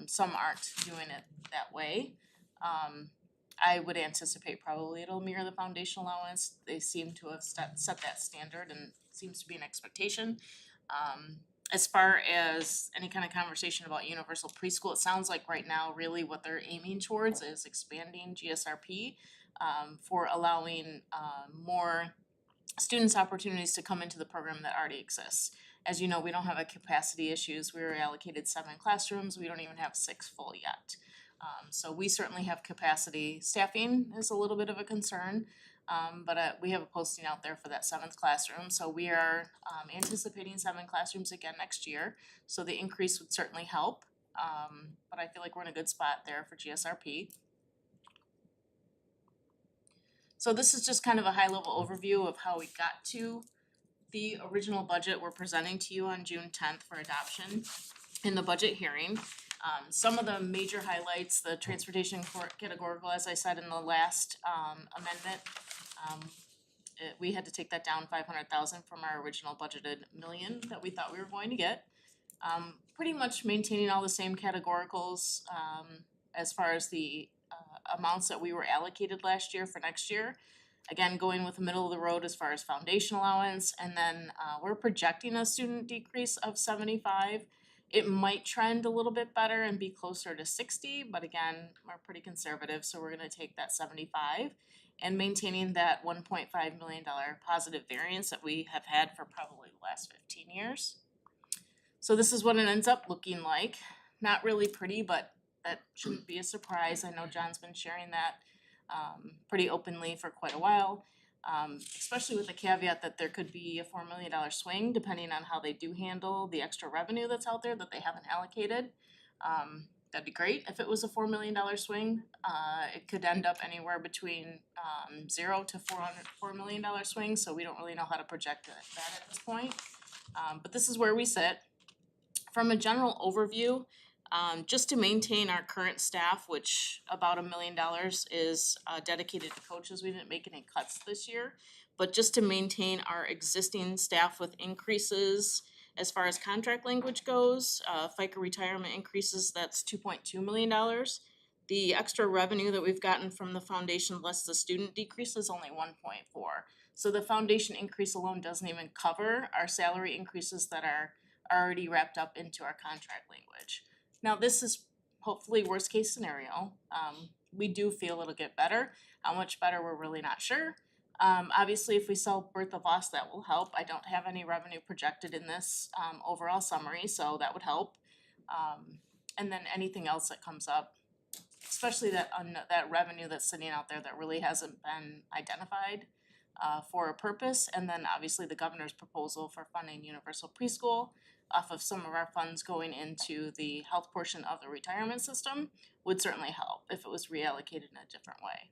Some aren't doing it that way. I would anticipate probably it'll mirror the foundation allowance. They seem to have set that standard and seems to be an expectation. As far as any kind of conversation about universal preschool, it sounds like right now really what they're aiming towards is expanding GSRP for allowing more students opportunities to come into the program that already exists. As you know, we don't have a capacity issues. We were allocated 7 classrooms. We don't even have 6 full yet. So we certainly have capacity. Staffing is a little bit of a concern, but we have a posting out there for that 7th classroom. So we are anticipating 7 classrooms again next year. So the increase would certainly help. But I feel like we're in a good spot there for GSRP. So this is just kind of a high-level overview of how we got to the original budget we're presenting to you on June 10th for adoption in the budget hearing. Some of the major highlights, the transportation categorical, as I said in the last amendment, we had to take that down 500,000 from our original budgeted million that we thought we were going to get. Pretty much maintaining all the same categoricals as far as the amounts that we were allocated last year for next year. Again, going with the middle of the road as far as foundation allowance, and then we're projecting a student decrease of 75. It might trend a little bit better and be closer to 60, but again, we're pretty conservative, so we're gonna take that 75 and maintaining that $1.5 million positive variance that we have had for probably the last 15 years. So this is what it ends up looking like. Not really pretty, but that shouldn't be a surprise. I know John's been sharing that pretty openly for quite a while. Especially with the caveat that there could be a $4 million swing depending on how they do handle the extra revenue that's out there that they haven't allocated. That'd be great if it was a $4 million swing. It could end up anywhere between 0 to $4 million swing, so we don't really know how to project that at this point. But this is where we sit. From a general overview, just to maintain our current staff, which about $1 million is dedicated to coaches, we didn't make any cuts this year. But just to maintain our existing staff with increases as far as contract language goes, FICA retirement increases, that's $2.2 million. The extra revenue that we've gotten from the foundation less the student decrease is only 1.4. So the foundation increase alone doesn't even cover our salary increases that are already wrapped up into our contract language. Now, this is hopefully worst case scenario. We do feel it'll get better. How much better, we're really not sure. Obviously, if we sell Bertha Voss, that will help. I don't have any revenue projected in this overall summary, so that would help. And then anything else that comes up, especially that revenue that's sitting out there that really hasn't been identified for a purpose. And then obviously the governor's proposal for funding universal preschool off of some of our funds going into the health portion of the retirement system would certainly help if it was reallocated in a different way.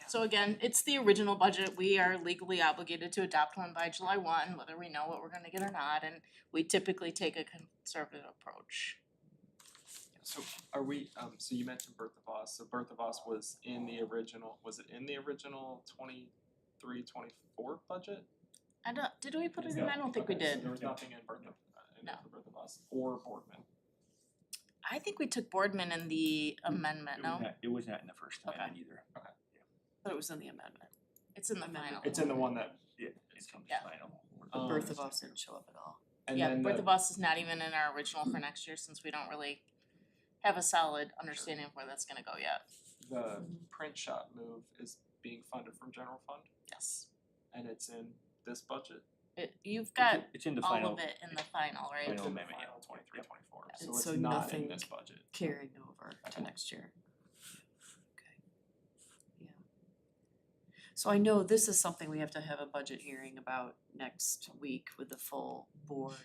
So again, it's the original budget. We are legally obligated to adopt one by July 1, whether we know what we're gonna get or not, and we typically take a conservative approach. So are we, so you mentioned Bertha Voss, so Bertha Voss was in the original 23-24 budget? Did we put it in? I don't think we Okay, so did. there was nothing in Bertha, No. for Bertha Voss or Boardman. I think we took Boardman in the amendment, no? It was not in the first Okay. amendment either. But it was in the amendment. It's in the final. It's in the one that, Yeah, it comes Yeah. final. Bertha Voss didn't show up at all. and Yeah, then Bertha the, Voss is not even in our original for next year since we don't really have a solid understanding of where that's gonna go yet. The print shop move is being funded from general fund Yes. and it's in this budget. You've got It's in the all final. of it in the final, right? Final It's in the amendment, yeah. final 23-24, And so it's so not nothing- in this budget. Carrying over to next year. Okay, yeah. So I know this is something we have to have a budget hearing about next week with the full board.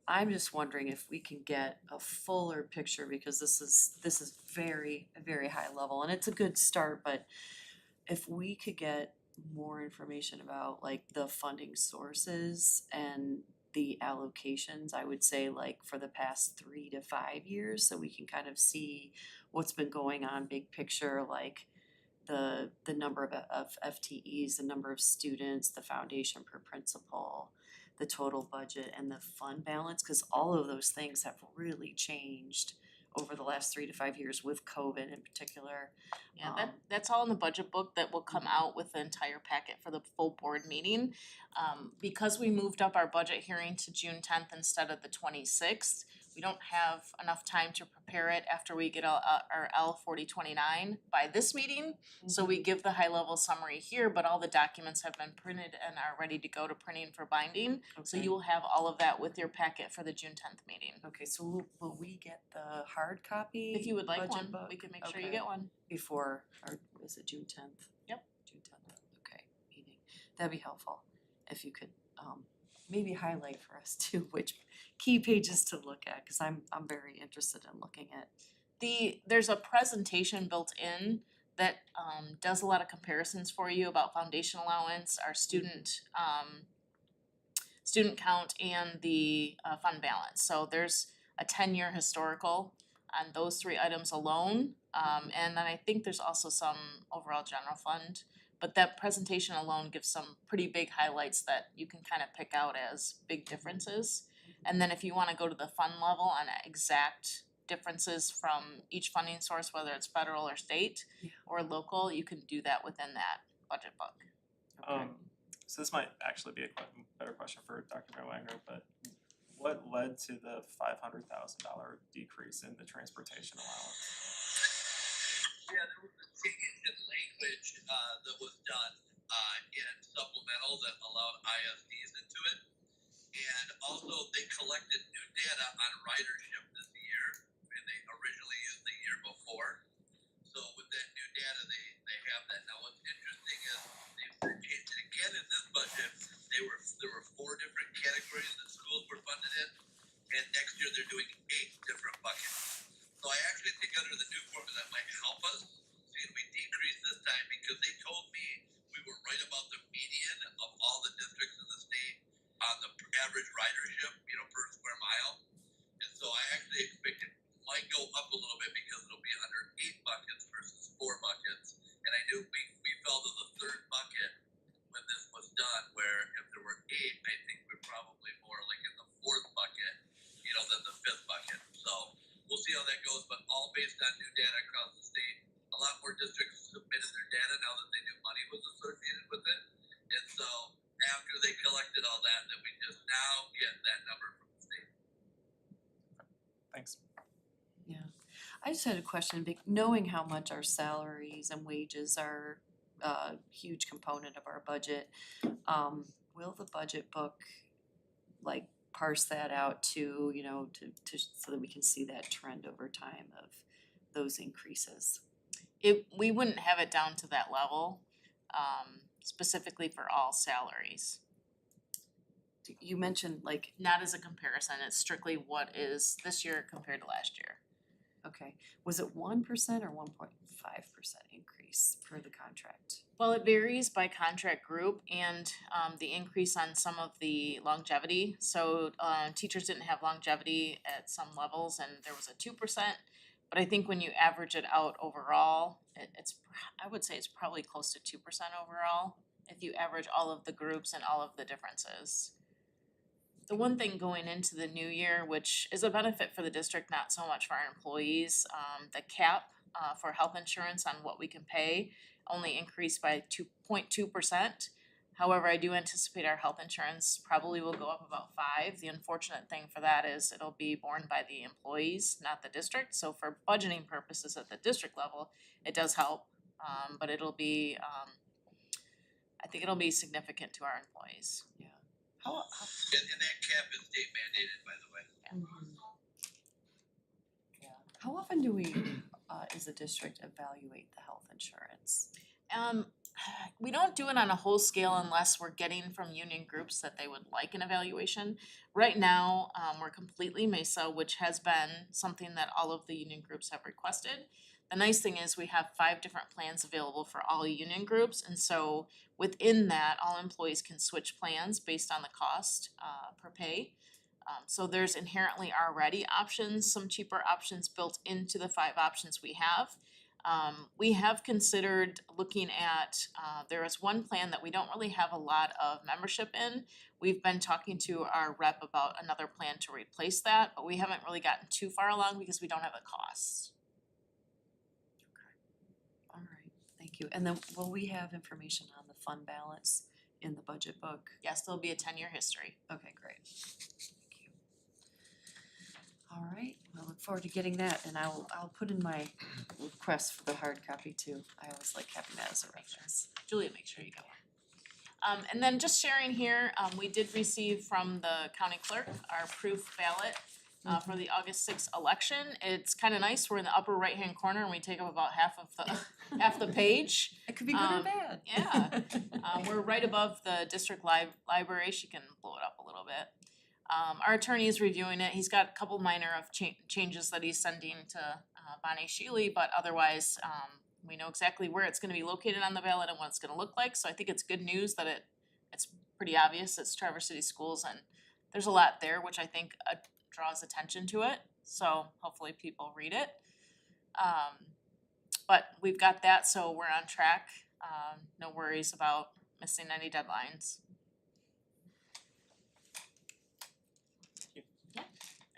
I'm just wondering if we can get a fuller picture, because this is very, very high level, and it's a good start, but if we could get more information about like the funding sources and the allocations, I would say like for the past 3 to 5 years, so we can kind of see what's been going on, big picture, like the number of FTEs, the number of students, the foundation per principal, the total budget and the fund balance, cause all of those things have really changed over the last 3 to 5 years with COVID in particular. Yeah, that's all in the budget book that will come out with the entire packet for the full board meeting. Because we moved up our budget hearing to June 10th instead of the 26th, we don't have enough time to prepare it after we get our L 4029 by this meeting. So we give the high level summary here, but all the documents have been printed and are ready to go to printing for binding. So Okay. you will have all of that with your packet for the June 10th meeting. Okay, so will we get the hard copy? If you would like budget one, book we can make sure you Okay. get one. Before, or is it June 10th? Yep. June 10th, okay, meeting. That'd be helpful if you could maybe highlight for us too which key pages to look at, cause I'm very interested in looking at. There's a presentation built in that does a lot of comparisons for you about foundation allowance, our student count and the fund balance. So there's a 10-year historical on those 3 items alone. And then I think there's also some overall general fund. But that presentation alone gives some pretty big highlights that you can kind of pick out as big differences. And then if you wanna go to the fund level on exact differences from each funding source, whether it's federal or state or local, you can do that within that budget book. Okay. So this might actually be a better question for Dr. Wagner, but what led to the $500,000 decrease in the transportation allowance? Yeah, there was a change in language that was done in supplemental that allowed ISDs into it. And also they collected new data on ridership this year, and they originally used the year before. So with that new data, they have that. Now what's interesting is they've changed it again in this budget. There were 4 different categories that schools were funded in, and next year they're doing 8 different buckets. So I actually think under the new formula that might help us. See, we decreased this time because they told me we were right about the median of all the districts in the state on the average ridership, per square mile. And so I actually expect it might go up a little bit because it'll be under 8 buckets versus 4 buckets. And I knew we fell to the 3rd bucket when this was done, where if there were 8, I think we're probably more like in the 4th bucket, than the 5th bucket. So we'll see how that goes, but all based on new data across the state. A lot more districts submitted their data now that they knew money was associated with it. And so after they collected all that, then we just now get that number from the state. Thanks. Yeah, I just had a question, knowing how much our salaries and wages are a huge component of our budget, will the budget book like parse that out to, to so that we can see that trend over time of those increases? We wouldn't have it down to that level, specifically for all salaries. You mentioned like, Not as a comparison, it's strictly what is this year compared to last year. okay, was it 1% or 1.5% increase per the contract? Well, it varies by contract group and the increase on some of the longevity. So teachers didn't have longevity at some levels and there was a 2%. But I think when you average it out overall, I would say it's probably close to 2% overall if you average all of the groups and all of the differences. The one thing going into the new year, which is a benefit for the district, not so much for our employees, the cap for health insurance on what we can pay only increased by 2.2%. However, I do anticipate our health insurance probably will go up about 5. The unfortunate thing for that is it'll be borne by the employees, not the district. So for budgeting purposes at the district level, it does help. But it'll be, I think it'll be significant to our employees. How, And that cap is state mandated, by the way. how often do we, as a district, evaluate the health insurance? We don't do it on a whole scale unless we're getting from union groups that they would like an evaluation. Right now, we're completely MESA, which has been something that all of the union groups have requested. The nice thing is we have 5 different plans available for all union groups, and so within that, all employees can switch plans based on the cost per pay. So there's inherently already options, some cheaper options built into the 5 options we have. We have considered looking at, there is one plan that we don't really have a lot of membership in. We've been talking to our rep about another plan to replace that, but we haven't really gotten too far along because we don't have the costs. Alright, thank you. And then will we have information on the fund balance in the budget book? Yes, there'll be a 10-year history. Okay, great. Thank you. Alright, I look forward to getting that, and I'll put in my request for the hard copy too. I always like having that as a reference. Julia, make sure you get one. And then just sharing here, we did receive from the county clerk our proof ballot for the August 6th election. It's kind of nice, we're in the upper right-hand corner and we take up about half the page. It could be good or bad. Yeah. We're right above the district library, she can blow it up a little bit. Our attorney is reviewing it, he's got a couple minor of changes that he's sending to Bonnie Shealy, but otherwise, we know exactly where it's gonna be located on the ballot and what it's gonna look like, so I think it's good news that it's pretty obvious it's Traverse City Schools, and there's a lot there, which I think draws attention to it, so hopefully people read it. But we've got that, so we're on track, no worries about missing any deadlines.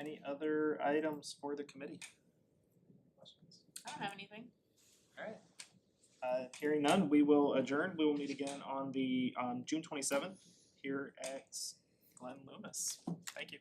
Any other items for the committee? Questions? I don't have anything. Alright. Hearing none, we will adjourn. We will meet again on June 27th here at Glen Loomis. Thank you.